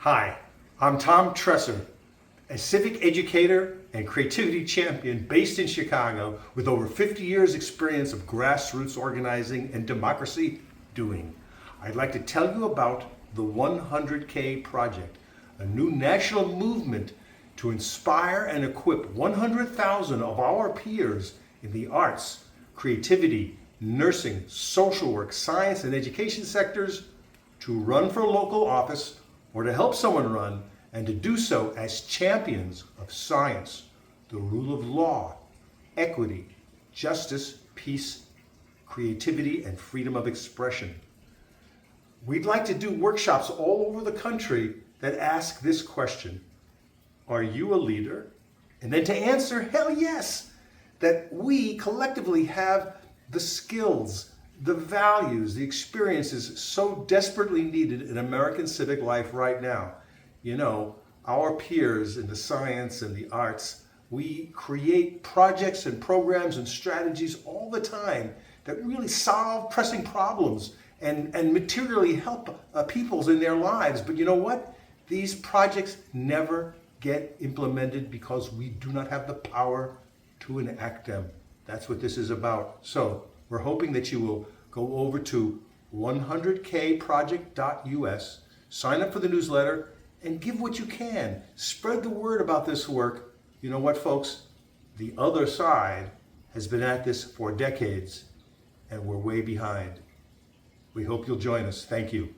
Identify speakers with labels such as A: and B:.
A: Hi, I'm Tom Tresser, a civic educator and creativity champion based in Chicago with over 50 years experience of grassroots organizing and democracy doing. I'd like to tell you about the 100K Project, a new national movement to inspire and equip 100,000 of our peers in the arts, creativity, nursing, social work, science, and education sectors to run for local office or to help someone run, and to do so as champions of science, the rule of law, equity, justice, peace, creativity, and freedom of expression. We'd like to do workshops all over the country that ask this question: are you a leader? And then to answer, hell yes, that we collectively have the skills, the values, the experiences so desperately needed in American civic life right now. You know, our peers in the science and the arts, we create projects and programs and strategies all the time that really solve pressing problems and materially help peoples in their lives. But you know what? These projects never get implemented because we do not have the power to enact them. That's what this is about. So we're hoping that you will go over to 100kproject.us, sign up for the newsletter, and give what you can. Spread the word about this work. You know what, folks? The other side has been at this for decades, and we're way behind. We hope you'll join us. Thank you.